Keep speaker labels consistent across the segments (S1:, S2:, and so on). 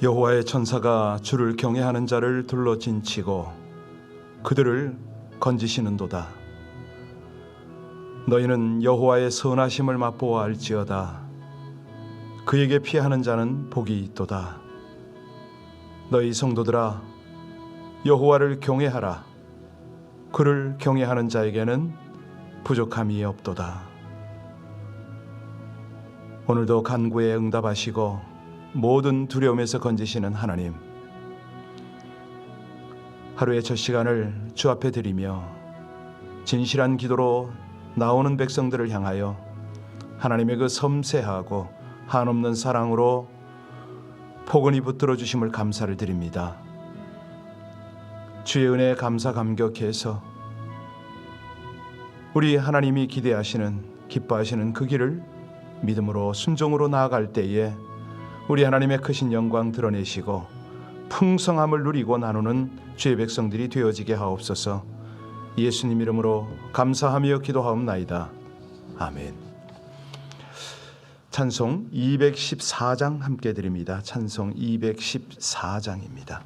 S1: 여호와의 천사가 주를 경외하는 자를 둘러 진치고 그들을 건지시는도다. 너희는 여호와의 선하심을 맛보아 알지어다. 그에게 피하는 자는 복이 있도다. 너희 성도들아, 여호와를 경외하라. 그를 경외하는 자에게는 부족함이 없도다. 오늘도 간구에 응답하시고 모든 두려움에서 건지시는 하나님, 하루의 첫 시간을 주 앞에 드리며 진실한 기도로 나오는 백성들을 향하여 하나님의 그 섬세하고 한없는 사랑으로 포근히 붙들어 주심을 감사를 드립니다. 주의 은혜에 감사 감격해서 우리 하나님이 기대하시는, 기뻐하시는 그 길을 믿음으로 순종으로 나아갈 때에 우리 하나님의 크신 영광 드러내시고 풍성함을 누리고 나누는 주의 백성들이 되어지게 하옵소서. 예수님 이름으로 감사하며 기도하옵나이다. 아멘. 찬송 214장 함께 드립니다. 찬송 214장입니다.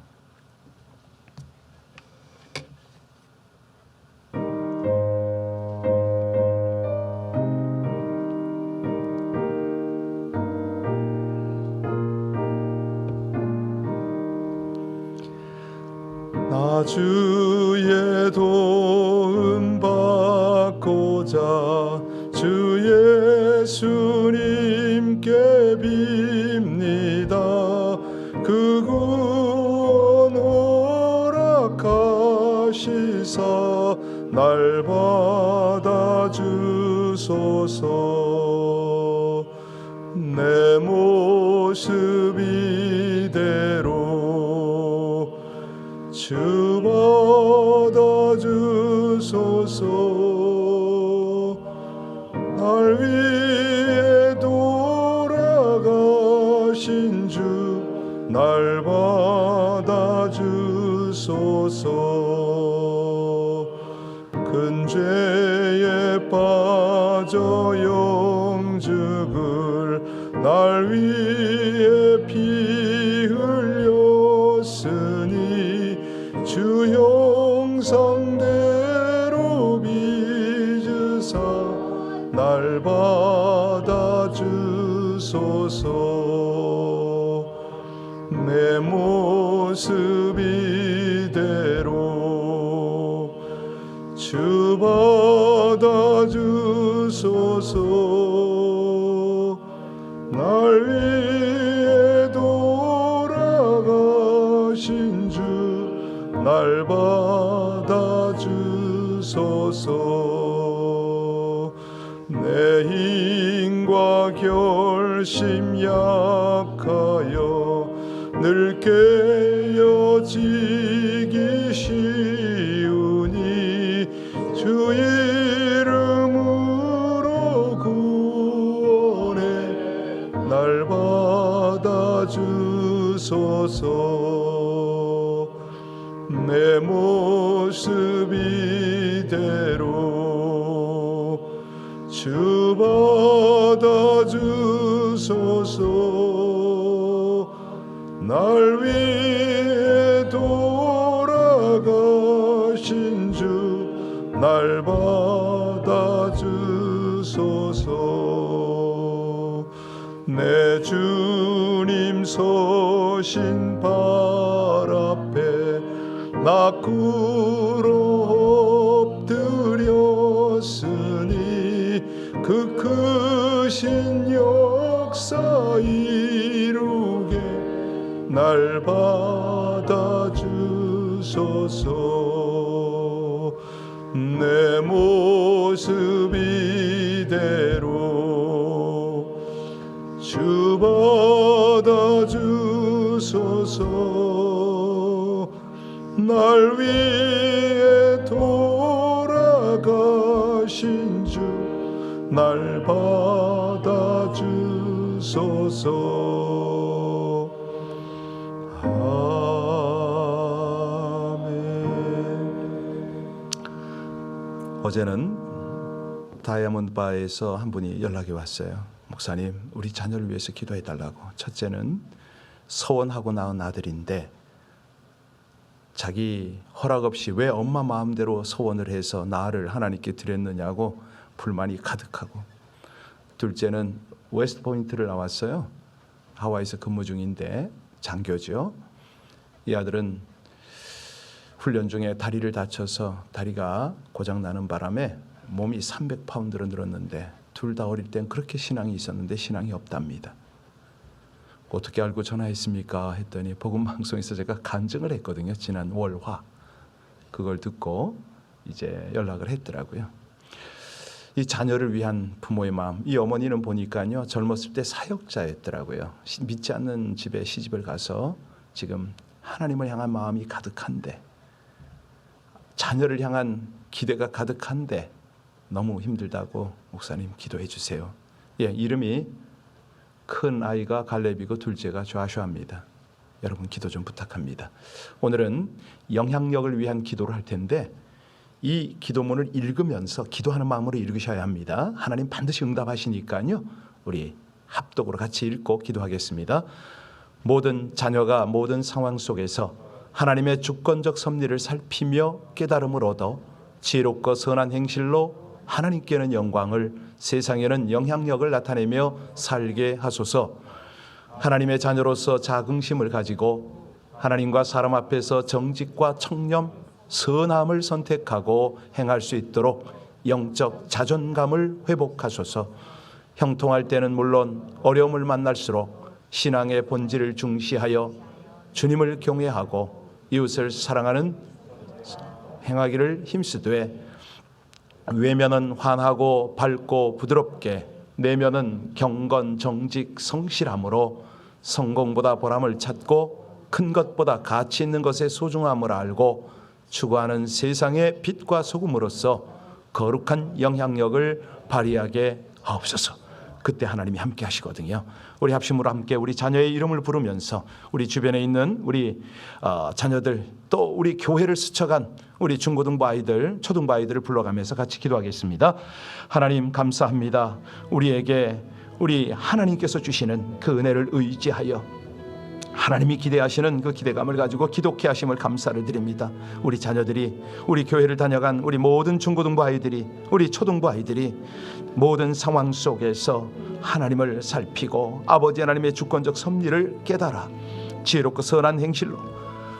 S2: 나 주의 도움 받고자 주 예수님께 빕니다. 그 구원 허락하시사 날 받아주소서. 내 모습 이대로 주 받아주소서. 날 위해 돌아가신 주 날 받아주소서. 큰 죄에 빠져 영죽을 날 위해 피 흘렸으니 주 형상대로 빚으사 날 받아주소서. 내 모습 이대로 주 받아주소서. 날 위해 돌아가신 주 날 받아주소서. 내 힘과 결심 약하여 늘 깨어지기 쉬우니 주 이름으로 구원해 날 받아주소서. 내 모습 이대로 주 받아주소서. 날 위해 돌아가신 주 날 받아주소서. 내 주님 서신 발 앞에 나 꿇어 엎드렸으니 그 크신 역사 이루게 날 받아주소서. 내 모습 이대로 주 받아주소서. 날 위해 돌아가신 주 날 받아주소서.
S1: 어제는 다이아몬드 바에서 한 분이 연락이 왔어요. 목사님, 우리 자녀를 위해서 기도해 달라고. 첫째는 서원하고 낳은 아들인데 자기 허락 없이 왜 엄마 마음대로 서원을 해서 나를 하나님께 드렸느냐고 불만이 가득하고, 둘째는 웨스트포인트를 나왔어요. 하와이에서 근무 중인데 장교죠. 이 아들은 훈련 중에 다리를 다쳐서 다리가 고장나는 바람에 몸이 300파운드로 늘었는데, 둘 다 어릴 땐 그렇게 신앙이 있었는데 신앙이 없답니다. 어떻게 알고 전화했습니까? 했더니 복음방송에서 제가 간증을 했거든요. 지난 월화. 그걸 듣고 이제 연락을 했더라고요. 이 자녀를 위한 부모의 마음. 이 어머니는 보니까요, 젊었을 때 사역자였더라고요. 믿지 않는 집에 시집을 가서 지금 하나님을 향한 마음이 가득한데, 자녀를 향한 기대가 가득한데 너무 힘들다고 목사님 기도해 주세요. 예, 이름이 큰 아이가 갈렙이고 둘째가 조아슈아입니다. 여러분 기도 좀 부탁합니다. 오늘은 영향력을 위한 기도를 할 텐데, 이 기도문을 읽으면서 기도하는 마음으로 읽으셔야 합니다. 하나님 반드시 응답하시니까요. 우리 합독으로 같이 읽고 기도하겠습니다. 모든 자녀가 모든 상황 속에서 하나님의 주권적 섭리를 살피며 깨달음을 얻어 지혜롭고 선한 행실로 하나님께는 영광을, 세상에는 영향력을 나타내며 살게 하소서. 하나님의 자녀로서 자긍심을 가지고 하나님과 사람 앞에서 정직과 청렴, 선함을 선택하고 행할 수 있도록 영적 자존감을 회복하소서. 형통할 때는 물론 어려움을 만날수록 신앙의 본질을 중시하여 주님을 경외하고 이웃을 사랑하는 행하기를 힘쓰되, 외면은 환하고 밝고 부드럽게, 내면은 경건 정직 성실함으로 성공보다 보람을 찾고 큰 것보다 가치 있는 것의 소중함을 알고 추구하는 세상의 빛과 소금으로서 거룩한 영향력을 발휘하게 하옵소서. 그때 하나님이 함께 하시거든요. 우리 합심으로 함께 우리 자녀의 이름을 부르면서 우리 주변에 있는 우리 자녀들, 또 우리 교회를 스쳐간 우리 중고등부 아이들, 초등부 아이들을 불러가면서 같이 기도하겠습니다. 하나님 감사합니다. 우리에게 우리 하나님께서 주시는 그 은혜를 의지하여 하나님이 기대하시는 그 기대감을 가지고 기독케 하심을 감사를 드립니다. 우리 자녀들이, 우리 교회를 다녀간 우리 모든 중고등부 아이들이, 우리 초등부 아이들이 모든 상황 속에서 하나님을 살피고 아버지 하나님의 주권적 섭리를 깨달아 지혜롭고 선한 행실로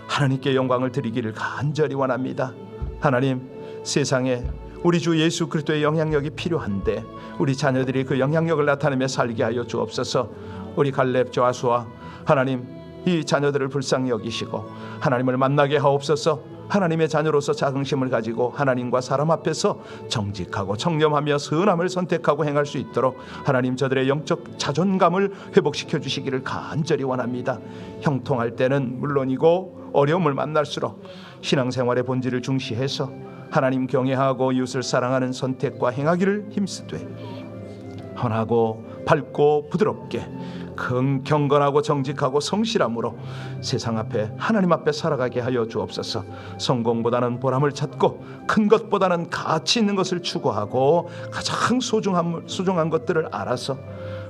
S1: 하나님께 영광을 드리기를 간절히 원합니다. 하나님, 세상에 우리 주 예수 그리스도의 영향력이 필요한데 우리 자녀들이 그 영향력을 나타내며 살게 하여 주옵소서. 우리 갈렙 조아수아, 하나님 이 자녀들을 불쌍히 여기시고 하나님을 만나게 하옵소서. 하나님의 자녀로서 자긍심을 가지고 하나님과 사람 앞에서 정직하고 청렴하며 선함을 선택하고 행할 수 있도록 하나님 저들의 영적 자존감을 회복시켜 주시기를 간절히 원합니다. 형통할 때는 물론이고 어려움을 만날수록 신앙생활의 본질을 중시해서 하나님 경외하고 이웃을 사랑하는 선택과 행하기를 힘쓰되, 헌하고 밝고 부드럽게 경건하고 정직하고 성실함으로 세상 앞에 하나님 앞에 살아가게 하여 주옵소서. 성공보다는 보람을 찾고 큰 것보다는 가치 있는 것을 추구하고 가장 소중한 것들을 알아서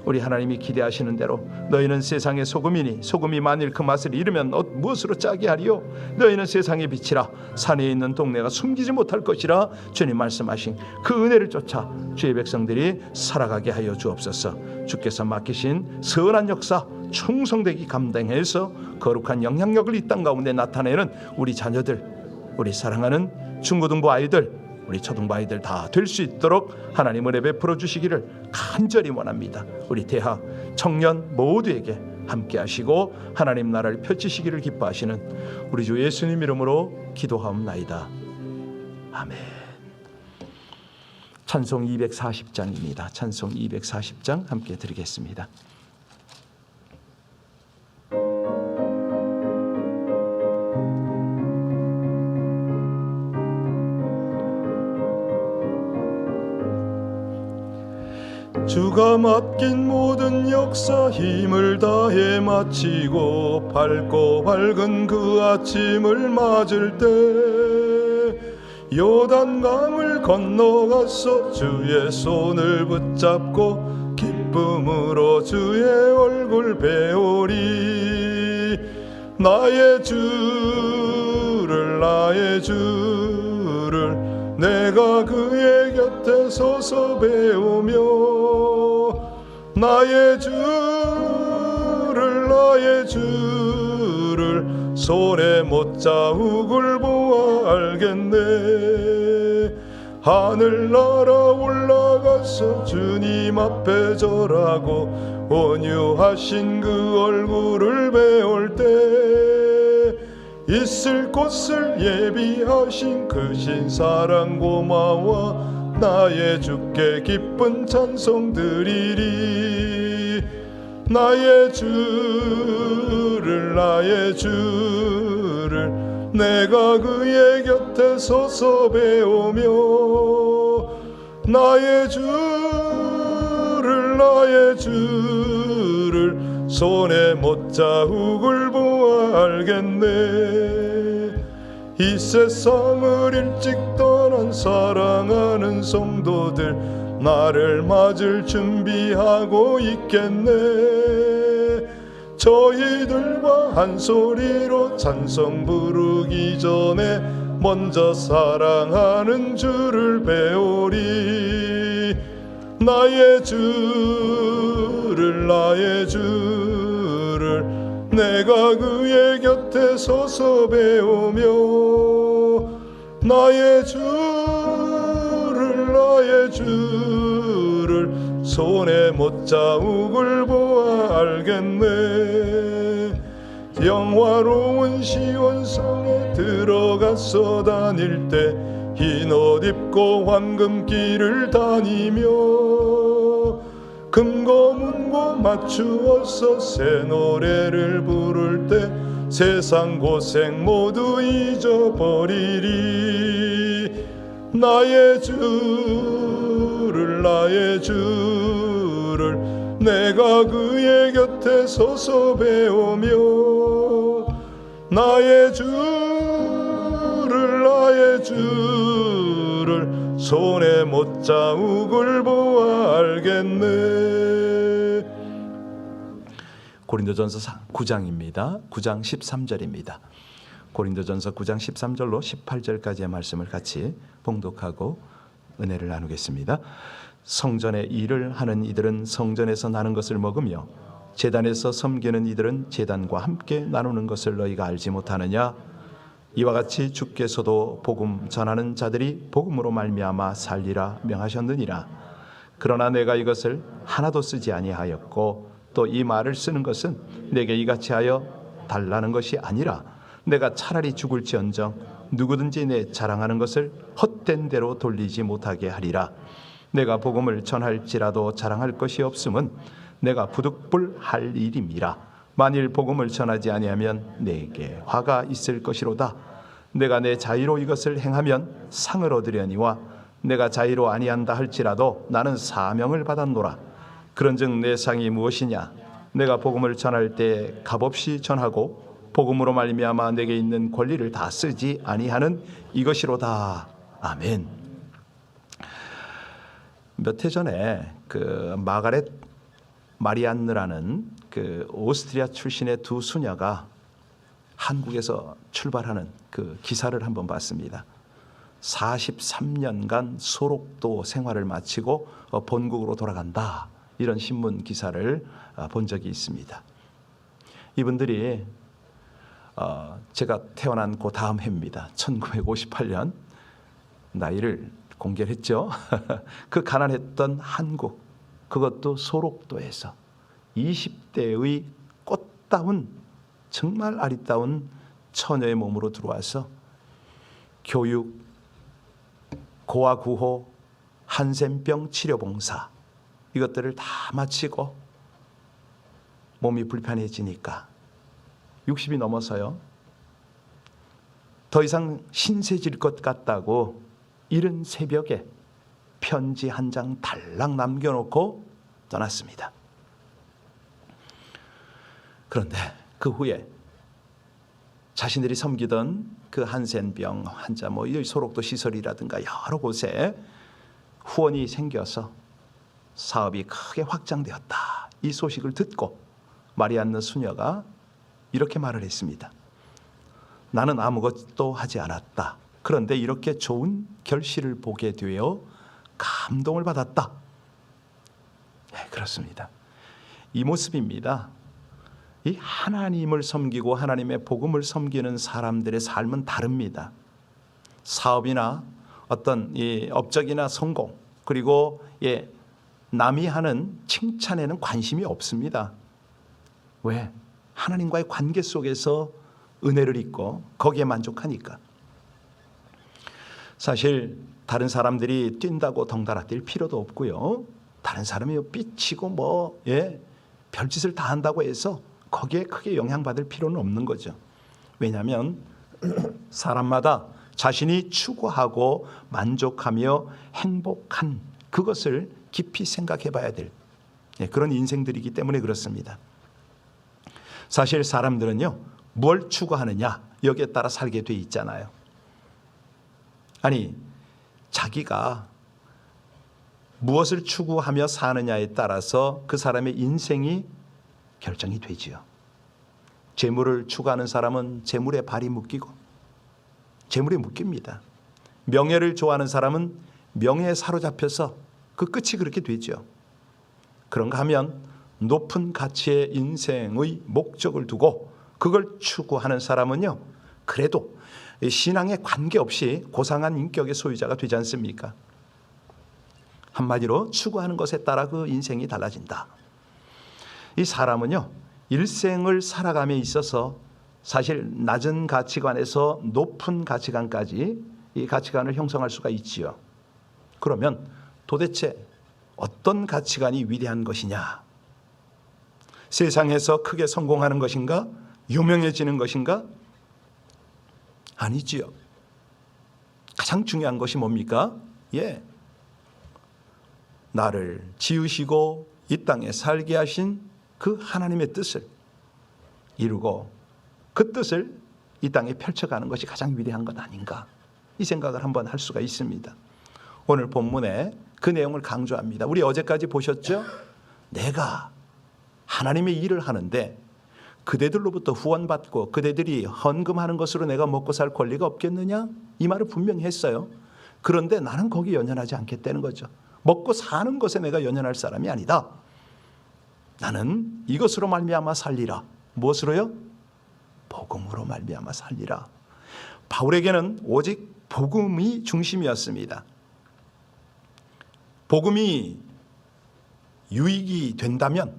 S1: 우리 하나님이 기대하시는 대로, 너희는 세상의 소금이니 소금이 만일 그 맛을 잃으면 무엇으로 짜게 하리요? 너희는 세상의 빛이라. 산에 있는 동네가 숨기지 못할 것이라. 주님 말씀하신 그 은혜를 쫓아 주의 백성들이 살아가게 하여 주옵소서. 주께서 맡기신 선한 역사 충성되기 감당해서 거룩한 영향력을 이 땅 가운데 나타내는 우리 자녀들, 우리 사랑하는 중고등부 아이들, 우리 초등부 아이들 다 될 수 있도록 하나님 은혜 베풀어 주시기를 간절히 원합니다. 우리 대학 청년 모두에게 함께 하시고 하나님 나라를 펼치시기를 기뻐하시는 우리 주 예수님 이름으로 기도하옵나이다. 아멘. 찬송 240장입니다. 찬송 240장 함께 드리겠습니다.
S2: 주가 맡긴 모든 역사 힘을 다해 마치고 밝고 밝은 그 아침을 맞을 때 요단강을 건너가서 주의 손을 붙잡고 기쁨으로 주의 얼굴 배우리. 나의 주를 내가 그의 곁에 서서 배우며 나의 주를 손에 못 자욱을 보아 알겠네. 하늘나라 올라가서 주님 앞에 절하고 온유하신 그 얼굴을 배울 때 있을 곳을 예비하신 크신 사랑 고마워 나의 주께 기쁜 찬송드리리. 나의 주를 내가 그의 곁에 서서 배우며 나의 주를 손에 못 자욱을 보아 알겠네. 이 세상을 일찍 떠난 사랑하는 성도들 나를 맞을 준비하고 있겠네. 저희들과 한 소리로 찬송 부르기 전에 먼저 사랑하는 주를 배우리. 나의 주를 내가 그의 곁에 서서 배우며 나의 주를 손에 못 자욱을 보아 알겠네. 영화로운 시온성에 들어가서 다닐 때 흰 옷 입고 황금길을 다니며 금고문고 맞추어서 새 노래를 부를 때 세상 고생 모두 잊어버리리. 나의 주를 내가 그의 곁에 서서 배우며 나의 주를 손에 못 자욱을 보아 알겠네.
S1: 고린도전서 9장입니다. 9장 13절입니다. 고린도전서 9장 13절로 18절까지의 말씀을 같이 봉독하고 은혜를 나누겠습니다. 성전의 일을 하는 이들은 성전에서 나는 것을 먹으며 제단에서 섬기는 이들은 제단과 함께 나누는 것을 너희가 알지 못하느냐? 이와 같이 주께서도 복음 전하는 자들이 복음으로 말미암아 살리라 명하셨느니라. 그러나 내가 이것을 하나도 쓰지 아니하였고 또 이 말을 쓰는 것은 내게 이같이 하여 달라는 것이 아니라 내가 차라리 죽을지언정 누구든지 내 자랑하는 것을 헛된 대로 돌리지 못하게 하리라. 내가 복음을 전할지라도 자랑할 것이 없음은 내가 부득불할 일임이라. 만일 복음을 전하지 아니하면 내게 화가 있을 것이로다. 내가 내 자의로 이것을 행하면 상을 얻으려니와 내가 자의로 아니한다 할지라도 나는 사명을 받았노라. 그런즉 내 상이 무엇이냐? 내가 복음을 전할 때 값없이 전하고 복음으로 말미암아 내게 있는 권리를 다 쓰지 아니하는 이것이로다. 아멘. 몇 해 전에 그 마가렛 마리안느라는 그 오스트리아 출신의 두 수녀가 한국에서 출발하는 그 기사를 한번 봤습니다. 43년간 소록도 생활을 마치고 본국으로 돌아간다, 이런 신문 기사를 본 적이 있습니다. 이분들이 제가 태어난 그 다음 해입니다. 1958년 나이를 공개를 했죠. 그 가난했던 한국, 그것도 소록도에서 20대의 꽃다운, 정말 아리따운 처녀의 몸으로 들어와서 교육, 고아구호, 한센병 치료봉사 이것들을 다 마치고 몸이 불편해지니까 60이 넘어서요, 더 이상 신세질 것 같다고 이른 새벽에 편지 한 장 달랑 남겨놓고 떠났습니다. 그런데 그 후에 자신들이 섬기던 그 한센병 환자, 이 소록도 시설이라든가 여러 곳에 후원이 생겨서 사업이 크게 확장되었다, 이 소식을 듣고 마리안느 수녀가 이렇게 말을 했습니다. 나는 아무것도 하지 않았다. 그런데 이렇게 좋은 결실을 보게 되어 감동을 받았다. 네, 그렇습니다. 이 모습입니다. 이 하나님을 섬기고 하나님의 복음을 섬기는 사람들의 삶은 다릅니다. 사업이나 어떤 이 업적이나 성공, 그리고 남이 하는 칭찬에는 관심이 없습니다. 왜? 하나님과의 관계 속에서 은혜를 잊고 거기에 만족하니까. 사실 다른 사람들이 뛴다고 덩달아 뛸 필요도 없고요. 다른 사람이 삐치고 별짓을 다 한다고 해서 거기에 크게 영향받을 필요는 없는 거죠. 왜냐하면 사람마다 자신이 추구하고 만족하며 행복한 그것을 깊이 생각해 봐야 될 그런 인생들이기 때문에 그렇습니다. 사실 사람들은요, 뭘 추구하느냐 여기에 따라 살게 돼 있잖아요. 아니, 자기가 무엇을 추구하며 사느냐에 따라서 그 사람의 인생이 결정이 되지요. 재물을 추구하는 사람은 재물에 발이 묶이고 재물에 묶입니다. 명예를 좋아하는 사람은 명예에 사로잡혀서 그 끝이 그렇게 되죠. 그런가 하면 높은 가치의 인생의 목적을 두고 그걸 추구하는 사람은요, 그래도 신앙에 관계없이 고상한 인격의 소유자가 되지 않습니까? 한마디로 추구하는 것에 따라 그 인생이 달라진다. 이 사람은요, 일생을 살아감에 있어서 사실 낮은 가치관에서 높은 가치관까지 이 가치관을 형성할 수가 있지요. 그러면 도대체 어떤 가치관이 위대한 것이냐? 세상에서 크게 성공하는 것인가? 유명해지는 것인가? 아니지요. 가장 중요한 것이 뭡니까? 나를 지으시고 이 땅에 살게 하신 그 하나님의 뜻을 이루고 그 뜻을 이 땅에 펼쳐가는 것이 가장 위대한 것 아닌가, 이 생각을 한번 할 수가 있습니다. 오늘 본문에 그 내용을 강조합니다. 우리 어제까지 보셨죠? 내가 하나님의 일을 하는데 그대들로부터 후원받고 그대들이 헌금하는 것으로 내가 먹고 살 권리가 없겠느냐? 이 말을 분명히 했어요. 그런데 나는 거기 연연하지 않겠다는 거죠. 먹고 사는 것에 내가 연연할 사람이 아니다. 나는 이것으로 말미암아 살리라. 무엇으로요? 복음으로 말미암아 살리라. 바울에게는 오직 복음이 중심이었습니다. 복음이 유익이 된다면,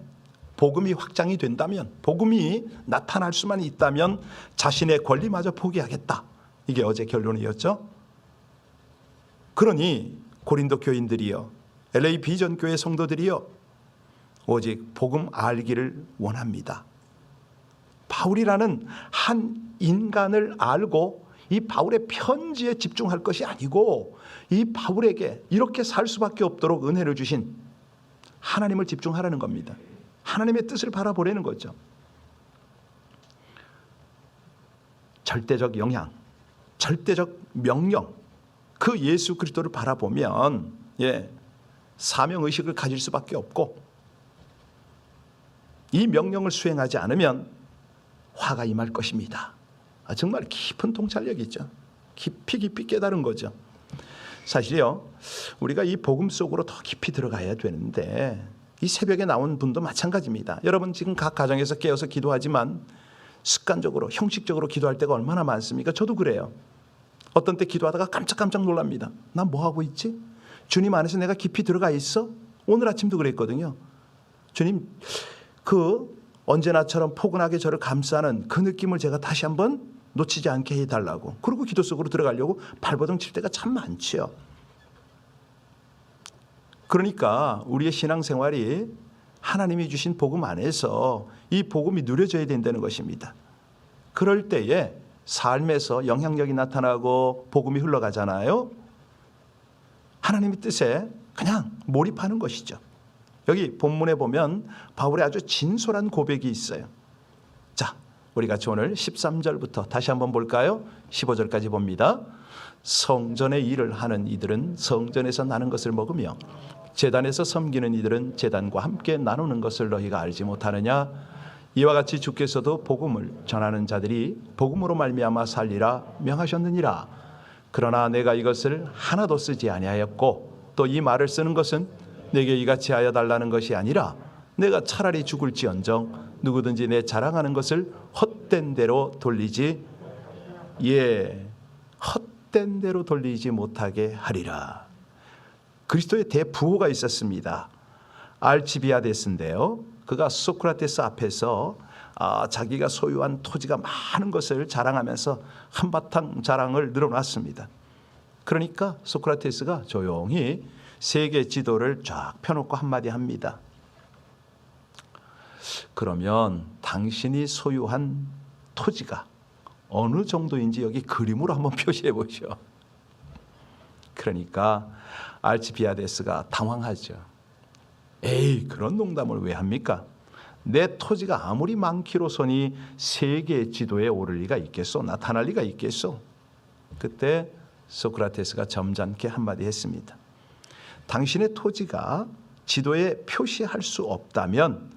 S1: 복음이 확장이 된다면, 복음이 나타날 수만 있다면 자신의 권리마저 포기하겠다. 이게 어제 결론이었죠. 그러니 고린도 교인들이요, LA 비전교회 성도들이요, 오직 복음 알기를 원합니다. 바울이라는 한 인간을 알고 이 바울의 편지에 집중할 것이 아니고 이 바울에게 이렇게 살 수밖에 없도록 은혜를 주신 하나님을 집중하라는 겁니다. 하나님의 뜻을 바라보라는 거죠. 절대적 영향, 절대적 명령, 그 예수 그리스도를 바라보면 사명의식을 가질 수밖에 없고, 이 명령을 수행하지 않으면 화가 임할 것입니다. 정말 깊은 통찰력이 있죠. 깊이 깨달은 거죠. 사실요, 우리가 이 복음 속으로 더 깊이 들어가야 되는데, 이 새벽에 나온 분도 마찬가지입니다. 여러분 지금 각 가정에서 깨어서 기도하지만 습관적으로 형식적으로 기도할 때가 얼마나 많습니까? 저도 그래요. 어떤 때 기도하다가 깜짝 놀랍니다. 나 뭐 하고 있지? 주님 안에서 내가 깊이 들어가 있어? 오늘 아침도 그랬거든요. 주님, 언제나처럼 포근하게 저를 감싸는 그 느낌을 제가 다시 한번 놓치지 않게 해달라고. 그리고 기도 속으로 들어가려고 발버둥 칠 때가 참 많지요. 그러니까 우리의 신앙생활이 하나님이 주신 복음 안에서 이 복음이 누려져야 된다는 것입니다. 그럴 때에 삶에서 영향력이 나타나고 복음이 흘러가잖아요. 하나님의 뜻에 그냥 몰입하는 것이죠. 여기 본문에 보면 바울의 아주 진솔한 고백이 있어요. 자, 우리 같이 오늘 13절부터 다시 한번 볼까요? 15절까지 봅니다. 성전의 일을 하는 이들은 성전에서 나는 것을 먹으며 제단에서 섬기는 이들은 제단과 함께 나누는 것을 너희가 알지 못하느냐? 이와 같이 주께서도 복음을 전하는 자들이 복음으로 말미암아 살리라 명하셨느니라. 그러나 내가 이것을 하나도 쓰지 아니하였고 또 이 말을 쓰는 것은 내게 이같이 하여 달라는 것이 아니라 내가 차라리 죽을지언정 누구든지 내 자랑하는 것을 헛된 대로 돌리지 헛된 대로 돌리지 못하게 하리라. 그리스도의 대부호가 있었습니다. 알치비아데스인데요. 그가 소크라테스 앞에서 자기가 소유한 토지가 많은 것을 자랑하면서 한바탕 자랑을 늘어놨습니다. 그러니까 소크라테스가 조용히 세계 지도를 쫙 펴놓고 한마디 합니다. 그러면 당신이 소유한 토지가 어느 정도인지 여기 그림으로 한번 표시해 보시오. 그러니까 알치비아데스가 당황하죠. 에이, 그런 농담을 왜 합니까? 내 토지가 아무리 많기로서니 세계 지도에 오를 리가 있겠소? 나타날 리가 있겠소? 그때 소크라테스가 점잖게 한마디 했습니다. 당신의 토지가 지도에 표시할 수 없다면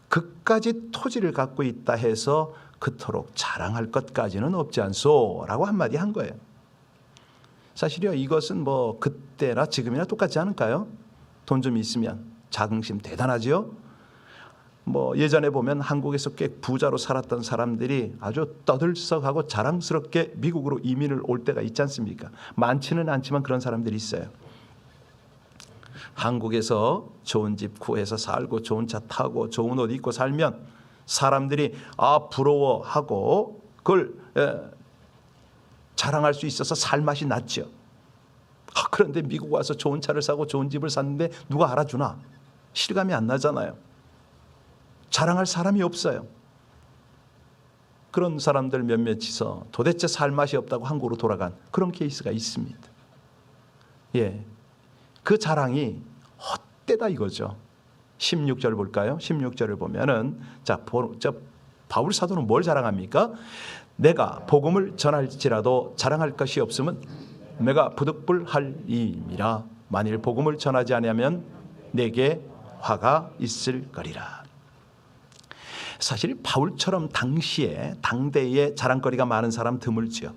S1: 그까지 토지를 갖고 있다 해서 그토록 자랑할 것까지는 없지 않소? 라고 한마디 한 거예요. 사실요, 이것은 뭐 그때나 지금이나 똑같지 않을까요? 돈 좀 있으면 자긍심 대단하죠. 뭐 예전에 보면 한국에서 꽤 부자로 살았던 사람들이 아주 떠들썩하고 자랑스럽게 미국으로 이민을 올 때가 있지 않습니까? 많지는 않지만 그런 사람들이 있어요. 한국에서 좋은 집 구해서 살고 좋은 차 타고 좋은 옷 입고 살면 사람들이 부러워하고 그걸 자랑할 수 있어서 살 맛이 났죠. 그런데 미국 와서 좋은 차를 사고 좋은 집을 샀는데 누가 알아주나? 실감이 안 나잖아요. 자랑할 사람이 없어요. 그런 사람들 몇몇이서 도대체 살 맛이 없다고 한국으로 돌아간 그런 케이스가 있습니다. 예, 그 자랑이 헛되다 이거죠. 16절 볼까요? 16절을 보면은 바울 사도는 뭘 자랑합니까? 내가 복음을 전할지라도 자랑할 것이 없으면 내가 부득불할 이임이라. 만일 복음을 전하지 아니하면 내게 화가 있을 거리라. 사실 바울처럼 당대에 자랑거리가 많은 사람 드물지요.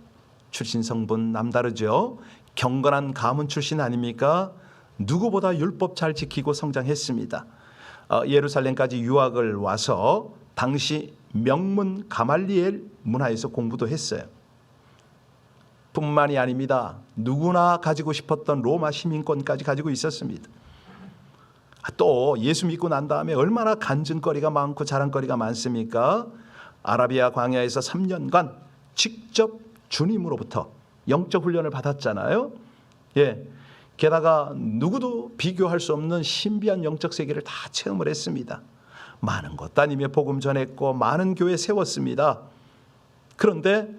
S1: 출신 성분 남다르죠. 경건한 가문 출신 아닙니까? 누구보다 율법 잘 지키고 성장했습니다. 예루살렘까지 유학을 와서 당시 명문 가말리엘 문화에서 공부도 했어요. 뿐만이 아닙니다. 누구나 가지고 싶었던 로마 시민권까지 가지고 있었습니다. 또 예수 믿고 난 다음에 얼마나 간증거리가 많고 자랑거리가 많습니까? 아라비아 광야에서 3년간 직접 주님으로부터 영적 훈련을 받았잖아요. 예, 게다가 누구도 비교할 수 없는 신비한 영적 세계를 다 체험을 했습니다. 많은 것 다니며 복음 전했고 많은 교회 세웠습니다. 그런데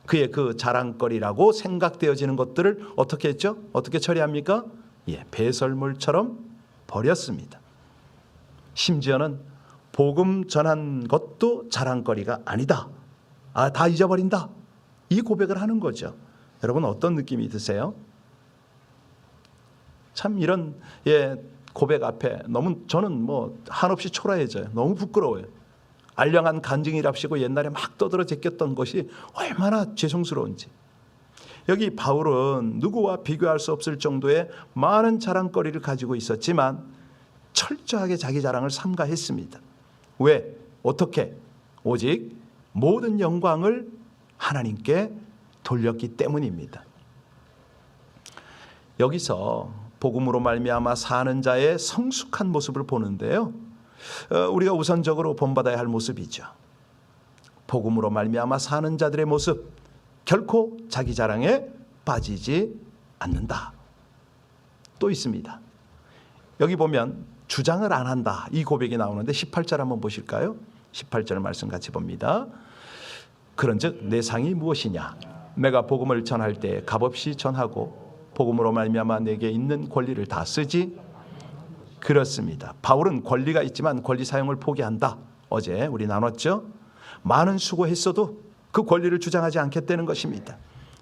S1: 그의 그 자랑거리라고 생각되어지는 것들을 어떻게 했죠? 어떻게 처리합니까? 예, 배설물처럼 버렸습니다. 심지어는 복음 전한 것도 자랑거리가 아니다. 다 잊어버린다. 이 고백을 하는 거죠. 여러분 어떤 느낌이 드세요? 참 이런 고백 앞에 너무 저는 한없이 초라해져요. 너무 부끄러워요. 알량한 간증이랍시고 옛날에 막 떠들어 제꼈던 것이 얼마나 죄송스러운지. 여기 바울은 누구와 비교할 수 없을 정도의 많은 자랑거리를 가지고 있었지만 철저하게 자기 자랑을 삼가했습니다. 왜? 어떻게? 오직 모든 영광을 하나님께 돌렸기 때문입니다. 여기서 복음으로 말미암아 사는 자의 성숙한 모습을 보는데요. 우리가 우선적으로 본받아야 할 모습이죠. 복음으로 말미암아 사는 자들의 모습, 결코 자기 자랑에 빠지지 않는다. 또 있습니다. 여기 보면 주장을 안 한다 이 고백이 나오는데 18절 한번 보실까요? 18절 말씀 같이 봅니다. 그런즉 내 상이 무엇이냐? 내가 복음을 전할 때 값없이 전하고 복음으로 말미암아 내게 있는 권리를 다 쓰지. 그렇습니다. 바울은 권리가 있지만 권리 사용을 포기한다. 어제 우리 나눴죠? 많은 수고했어도 그 권리를 주장하지 않겠다는 것입니다.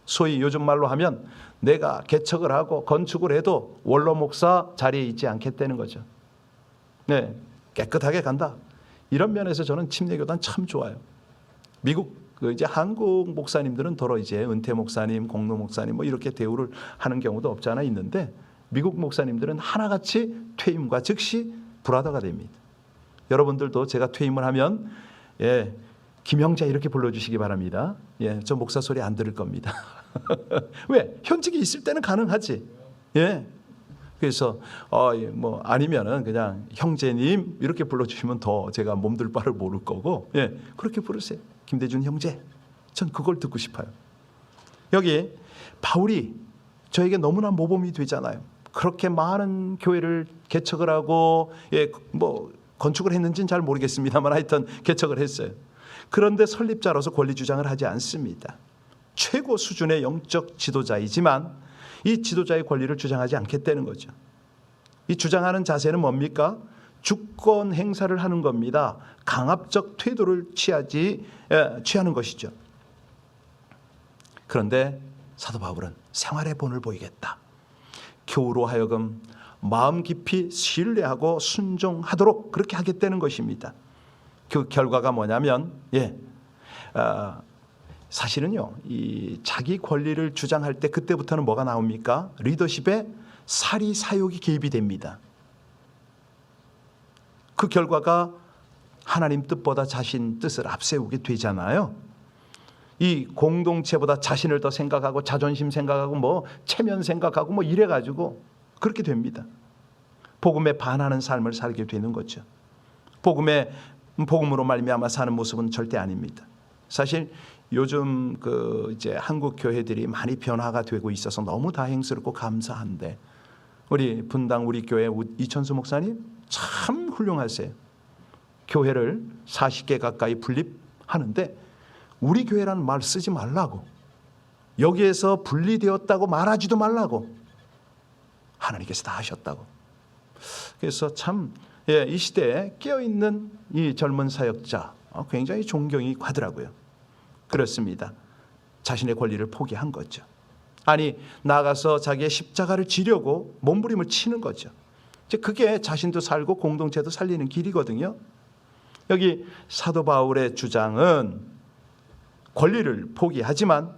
S1: 소위 요즘 말로 하면 내가 개척을 하고 건축을 해도 원로 목사 자리에 있지 않겠다는 거죠. 네, 깨끗하게 간다. 이런 면에서 저는 침례교단 참 좋아요. 미국 이제 한국 목사님들은 더러 이제 은퇴 목사님, 공로 목사님 뭐 이렇게 대우를 하는 경우도 없지 않아 있는데 미국 목사님들은 하나같이 퇴임과 즉시 브라더가 됩니다. 여러분들도 제가 퇴임을 하면 김형제 이렇게 불러주시기 바랍니다. 저 목사 소리 안 들을 겁니다. 왜? 현직에 있을 때는 가능하지. 그래서 뭐 아니면은 그냥 형제님 이렇게 불러주시면 더 제가 몸둘 바를 모를 거고 그렇게 부르세요. 김대준 형제. 전 그걸 듣고 싶어요. 여기 바울이 저에게 너무나 모범이 되잖아요. 그렇게 많은 교회를 개척을 하고 뭐 건축을 했는지는 잘 모르겠습니다만 하여튼 개척을 했어요. 그런데 설립자로서 권리 주장을 하지 않습니다. 최고 수준의 영적 지도자이지만 이 지도자의 권리를 주장하지 않겠다는 거죠. 이 주장하는 자세는 뭡니까? 주권 행사를 하는 겁니다. 강압적 태도를 취하는 것이죠. 그런데 사도 바울은 생활의 본을 보이겠다. 교우로 하여금 마음 깊이 신뢰하고 순종하도록 그렇게 하겠다는 것입니다. 그 결과가 뭐냐면 사실은요, 이 자기 권리를 주장할 때 그때부터는 뭐가 나옵니까? 리더십에 사리 사욕이 개입이 됩니다. 그 결과가 하나님 뜻보다 자신 뜻을 앞세우게 되잖아요. 이 공동체보다 자신을 더 생각하고 자존심 생각하고 뭐 체면 생각하고 뭐 이래가지고 그렇게 됩니다. 복음에 반하는 삶을 살게 되는 거죠. 복음으로 말미암아 사는 모습은 절대 아닙니다. 사실 요즘 이제 한국 교회들이 많이 변화가 되고 있어서 너무 다행스럽고 감사한데 우리 분당 우리 교회 이천수 목사님 참 훌륭하세요. 교회를 40개 가까이 분립하는데 우리 교회라는 말 쓰지 말라고, 여기에서 분리되었다고 말하지도 말라고 하나님께서 다 하셨다고. 그래서 참 이 시대에 깨어있는 이 젊은 사역자 굉장히 존경이 가더라고요. 그렇습니다. 자신의 권리를 포기한 거죠. 아니 나가서 자기의 십자가를 지려고 몸부림을 치는 거죠. 이제 그게 자신도 살고 공동체도 살리는 길이거든요. 여기 사도 바울의 주장은 권리를 포기하지만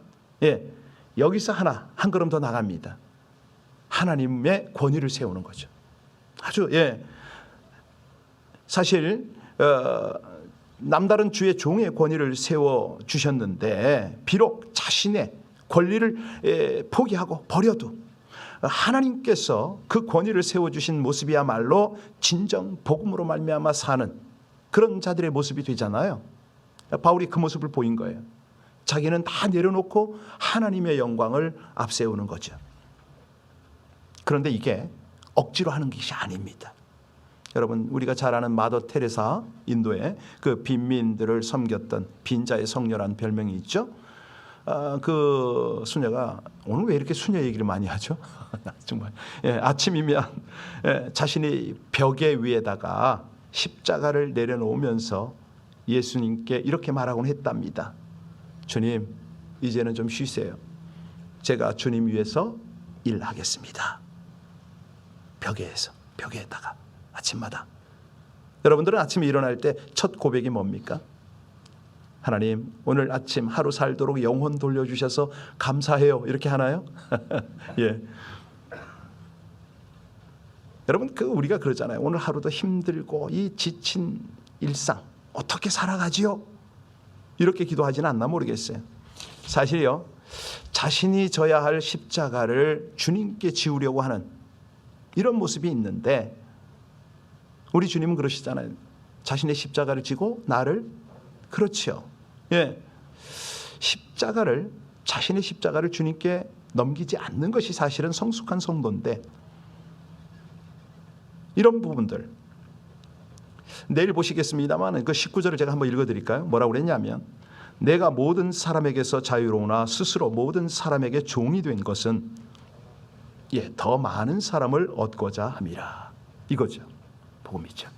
S1: 여기서 한 걸음 더 나갑니다. 하나님의 권위를 세우는 거죠. 아주 사실 남다른 주의 종의 권위를 세워 주셨는데 비록 자신의 권리를 포기하고 버려도 하나님께서 그 권위를 세워주신 모습이야말로 진정 복음으로 말미암아 사는 그런 자들의 모습이 되잖아요. 바울이 그 모습을 보인 거예요. 자기는 다 내려놓고 하나님의 영광을 앞세우는 거죠. 그런데 이게 억지로 하는 것이 아닙니다. 여러분 우리가 잘 아는 마더 테레사, 인도의 그 빈민들을 섬겼던 빈자의 성녀라는 별명이 있죠. 그 수녀가 오늘 왜 이렇게 수녀 얘기를 많이 하죠? 정말 아침이면 자신이 벽에 위에다가 십자가를 내려놓으면서 예수님께 이렇게 말하곤 했답니다. 주님 이제는 좀 쉬세요. 제가 주님 위해서 일하겠습니다. 벽에다가 아침마다. 여러분들은 아침에 일어날 때 첫 고백이 뭡니까? 하나님 오늘 아침 하루 살도록 영혼 돌려주셔서 감사해요 이렇게 하나요? 여러분 우리가 그러잖아요. 오늘 하루도 힘들고 이 지친 일상 어떻게 살아가지요? 이렇게 기도하지는 않나 모르겠어요. 사실요 자신이 져야 할 십자가를 주님께 지우려고 하는 이런 모습이 있는데 우리 주님은 그러시잖아요. 자신의 십자가를 지고 나를 그렇지요. 자신의 십자가를 주님께 넘기지 않는 것이 사실은 성숙한 성도인데 이런 부분들 내일 보시겠습니다만 그 19절을 제가 한번 읽어드릴까요? 뭐라고 그랬냐면 내가 모든 사람에게서 자유로우나 스스로 모든 사람에게 종이 된 것은 더 많은 사람을 얻고자 함이라. 이거죠. 복음이죠.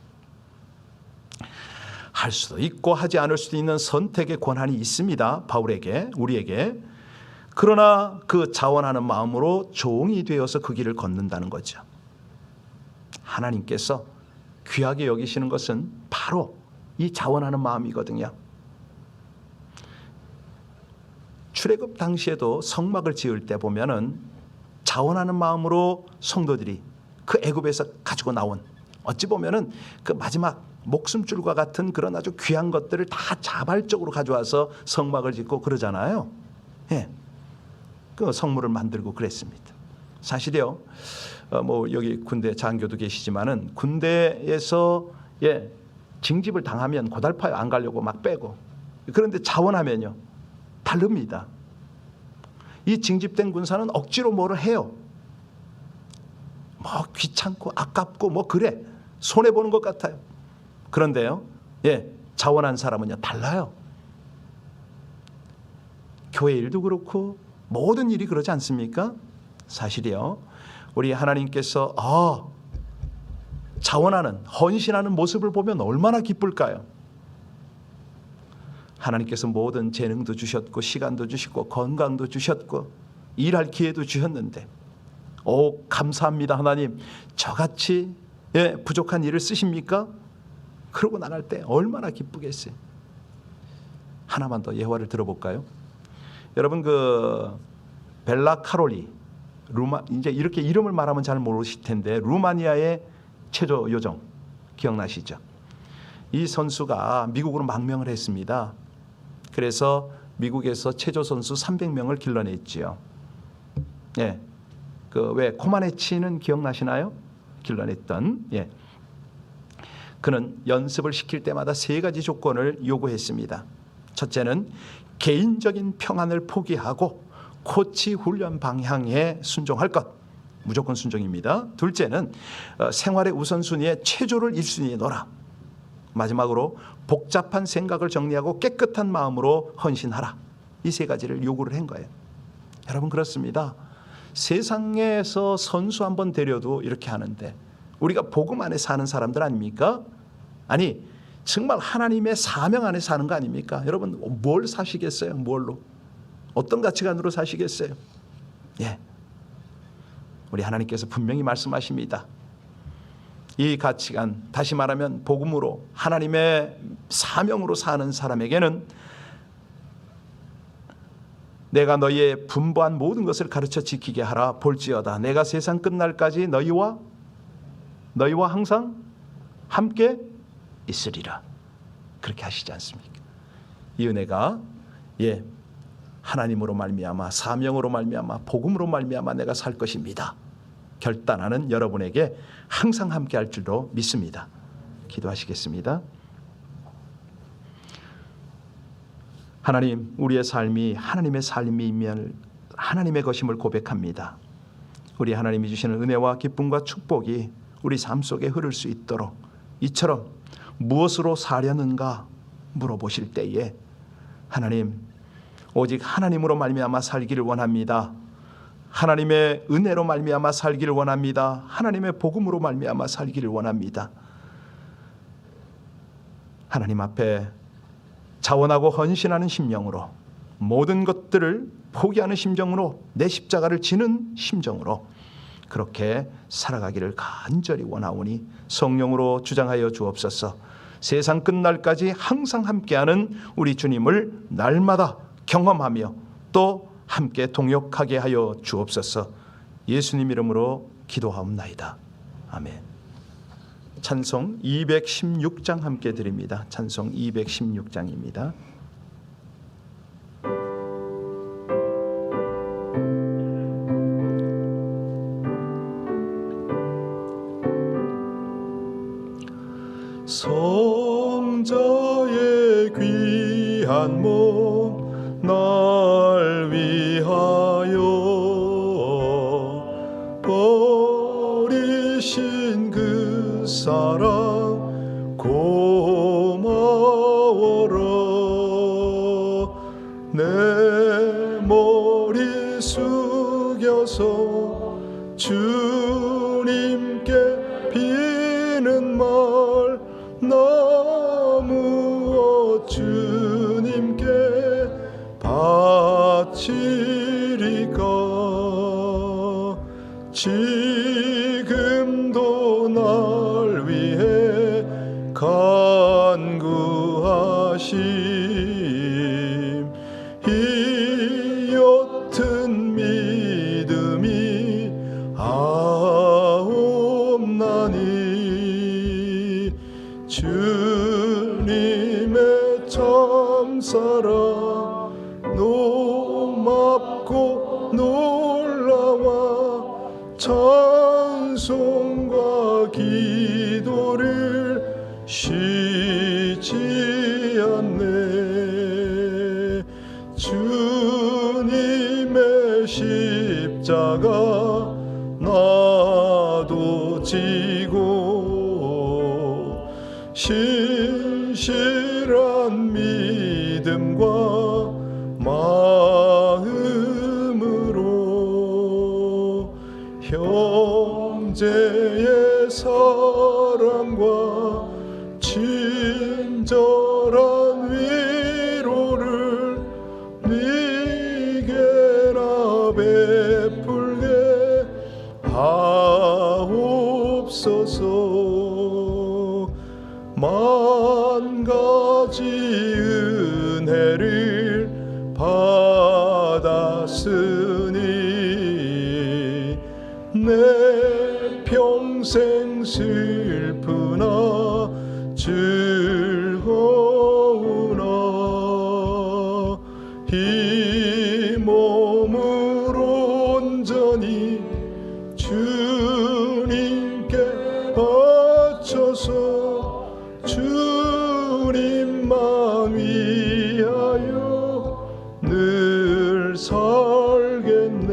S1: 할 수도 있고 하지 않을 수도 있는 선택의 권한이 있습니다. 바울에게, 우리에게. 그러나 그 자원하는 마음으로 종이 되어서 그 길을 걷는다는 거죠. 하나님께서 귀하게 여기시는 것은 바로 이 자원하는 마음이거든요. 출애굽 당시에도 성막을 지을 때 보면은 자원하는 마음으로 성도들이 그 애굽에서 가지고 나온, 어찌 보면은 그 마지막 목숨줄과 같은 그런 아주 귀한 것들을 다 자발적으로 가져와서 성막을 짓고 그러잖아요. 예, 그 성물을 만들고 그랬습니다. 사실이요, 뭐 여기 군대 장교도 계시지만은 군대에서 징집을 당하면 고달파요. 안 가려고 막 빼고. 그런데 자원하면요 다릅니다. 이 징집된 군사는 억지로 뭐를 해요. 뭐 귀찮고 아깝고 뭐 그래 손해 보는 것 같아요. 그런데요, 자원한 사람은요 달라요. 교회 일도 그렇고 모든 일이 그러지 않습니까? 사실이요, 우리 하나님께서 자원하는, 헌신하는 모습을 보면 얼마나 기쁠까요? 하나님께서 모든 재능도 주셨고 시간도 주시고 건강도 주셨고 일할 기회도 주셨는데 감사합니다 하나님, 저같이 부족한 일을 쓰십니까? 그러고 나갈 때 얼마나 기쁘겠어요. 하나만 더 예화를 들어볼까요? 여러분, 그 벨라 카롤리, 이제 이렇게 이름을 말하면 잘 모르실 텐데 루마니아의 체조 요정 기억나시죠? 이 선수가 미국으로 망명을 했습니다. 그래서 미국에서 체조 선수 300명을 길러냈지요. 그 왜 코마네치는 기억나시나요? 길러냈던. 그는 연습을 시킬 때마다 3가지 조건을 요구했습니다. 첫째는 개인적인 평안을 포기하고 코치 훈련 방향에 순종할 것, 무조건 순종입니다. 둘째는 생활의 우선순위에 체조를 1순위에 놓아라. 마지막으로 복잡한 생각을 정리하고 깨끗한 마음으로 헌신하라. 이 3가지를 요구를 한 거예요. 여러분, 그렇습니다. 세상에서 선수 한번 데려도 이렇게 하는데 우리가 복음 안에 사는 사람들 아닙니까? 아니, 정말 하나님의 사명 안에 사는 거 아닙니까? 여러분, 뭘 사시겠어요? 뭘로? 어떤 가치관으로 사시겠어요? 우리 하나님께서 분명히 말씀하십니다. 이 가치관, 다시 말하면 복음으로 하나님의 사명으로 사는 사람에게는 내가 너희의 분부한 모든 것을 가르쳐 지키게 하라. 볼지어다 내가 세상 끝날까지 너희와 항상 함께 있으리라. 그렇게 하시지 않습니까? 이 은혜가 하나님으로 말미암아, 사명으로 말미암아, 복음으로 말미암아 내가 살 것입니다 결단하는 여러분에게 항상 함께 할 줄로 믿습니다. 기도하시겠습니다. 하나님, 우리의 삶이 하나님의 삶이면 하나님의 것임을 고백합니다. 우리 하나님이 주시는 은혜와 기쁨과 축복이 우리 삶 속에 흐를 수 있도록, 이처럼 무엇으로 사려는가 물어보실 때에 하나님, 오직 하나님으로 말미암아 살기를 원합니다. 하나님의 은혜로 말미암아 살기를 원합니다. 하나님의 복음으로 말미암아 살기를 원합니다. 하나님 앞에 자원하고 헌신하는 심령으로, 모든 것들을 포기하는 심정으로, 내 십자가를 지는 심정으로 그렇게 살아가기를 간절히 원하오니 성령으로 주장하여 주옵소서. 세상 끝날까지 항상 함께하는 우리 주님을 날마다 경험하며 또 함께 동역하게 하여 주옵소서. 예수님 이름으로 기도하옵나이다. 아멘. 찬송 216장 함께 드립니다. 찬송 216장입니다.
S2: 성자의 귀한 몸 날 위하여 버리신 그 사랑 고마워라. 내 머리 숙여서 주님께 비는 말 나무어 주님께 바치리까. 지금도 날 위해 간구 사랑 놀랍고 놀라워 찬송과 기도를 쉬지 않네. 주님의 십자가 나도 지고 신실한 믿음과 마음으로 형제의 사랑과 친절한 위로를 네게나 베풀게 하옵소서. 만 가지 은혜를 받았으니 내 평생 슬프나 즐거우나 이 몸을 온전히 주님께 바쳐서 주님만 위하여 늘 살겠네.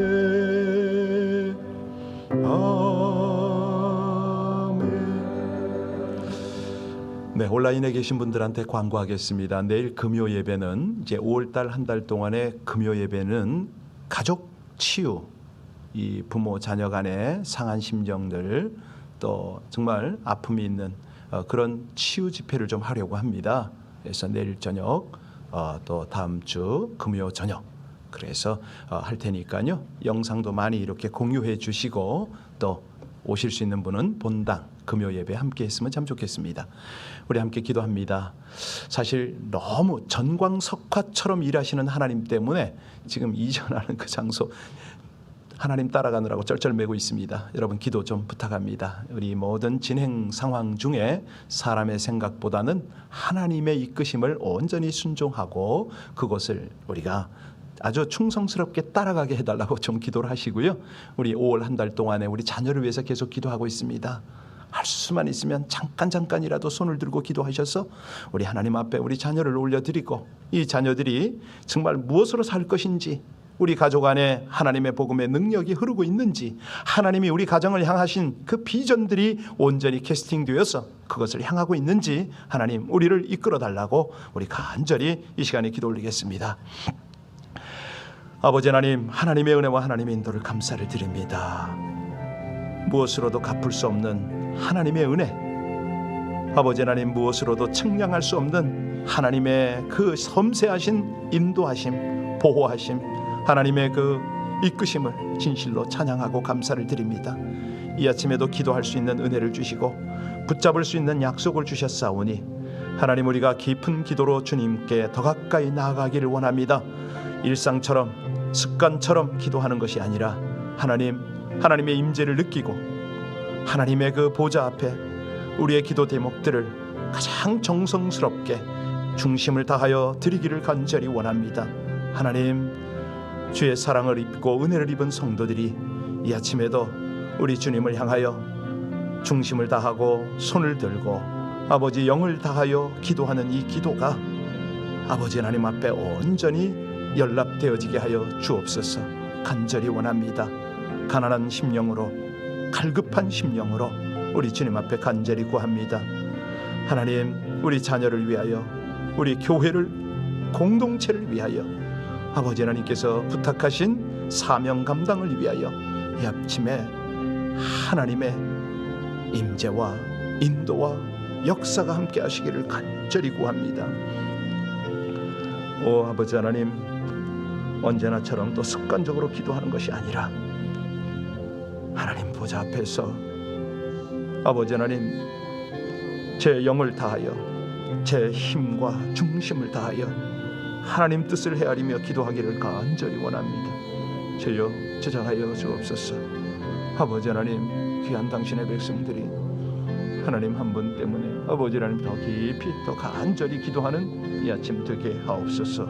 S1: 네, 온라인에 계신 분들한테 광고하겠습니다. 내일 금요 예배는 이제 5월달 한 달 동안의 금요 예배는 가족 치유, 이 부모 자녀 간의 상한 심정들 또 정말 아픔이 있는 그런 치유 집회를 좀 하려고 합니다. 그래서 내일 저녁 또 다음 주 금요 저녁 그래서 할 테니까요. 영상도 많이 이렇게 공유해 주시고 또 오실 수 있는 분은 본당 금요 예배 함께 했으면 참 좋겠습니다. 우리 함께 기도합니다. 사실 너무 전광석화처럼 일하시는 하나님 때문에 지금 이전하는 그 장소 하나님 따라가느라고 쩔쩔매고 있습니다. 여러분 기도 좀 부탁합니다. 우리 모든 진행 상황 중에 사람의 생각보다는 하나님의 이끄심을 온전히 순종하고 그것을 우리가 아주 충성스럽게 따라가게 해달라고 좀 기도를 하시고요. 우리 5월 한 달 동안에 우리 자녀를 위해서 계속 기도하고 있습니다. 할 수만 있으면 잠깐이라도 손을 들고 기도하셔서 우리 하나님 앞에 우리 자녀를 올려드리고 이 자녀들이 정말 무엇으로 살 것인지 우리 가족 안에 하나님의 복음의 능력이 흐르고 있는지 하나님이 우리 가정을 향하신 그 비전들이 온전히 캐스팅되어서 그것을 향하고 있는지 하나님 우리를 이끌어 달라고 우리 간절히 이 시간에 기도 올리겠습니다. 아버지 하나님, 하나님의 은혜와 하나님의 인도를 감사를 드립니다. 무엇으로도 갚을 수 없는 하나님의 은혜, 아버지 하나님 무엇으로도 측량할 수 없는 하나님의 그 섬세하신 인도하심, 보호하심, 하나님의 그 이끄심을 진실로 찬양하고 감사를 드립니다. 이 아침에도 기도할 수 있는 은혜를 주시고 붙잡을 수 있는 약속을 주셨사오니 하나님 우리가 깊은 기도로 주님께 더 가까이 나아가기를 원합니다. 일상처럼 습관처럼 기도하는 것이 아니라 하나님의 임재를 느끼고 하나님의 그 보좌 앞에 우리의 기도 대목들을 가장 정성스럽게 중심을 다하여 드리기를 간절히 원합니다. 하나님 주의 사랑을 입고 은혜를 입은 성도들이 이 아침에도 우리 주님을 향하여 중심을 다하고 손을 들고 아버지 영을 다하여 기도하는 이 기도가 아버지 하나님 앞에 온전히 연락되어지게 하여 주옵소서. 간절히 원합니다. 가난한 심령으로 갈급한 심령으로 우리 주님 앞에 간절히 구합니다. 하나님 우리 자녀를 위하여 우리 교회를 공동체를 위하여 아버지 하나님께서 부탁하신 사명 감당을 위하여 이 아침에 하나님의 임재와 인도와 역사가 함께 하시기를 간절히 구합니다. 오 아버지 하나님, 언제나처럼 또 습관적으로 기도하는 것이 아니라 하나님 보좌 앞에서 아버지 하나님 제 영을 다하여 제 힘과 중심을 다하여 하나님 뜻을 헤아리며 기도하기를 간절히 원합니다. 주여 제자하여 주옵소서. 아버지 하나님 귀한 당신의 백성들이 하나님 한 분 때문에 아버지 하나님 더 깊이 더 간절히 기도하는 이 아침 되게 하옵소서.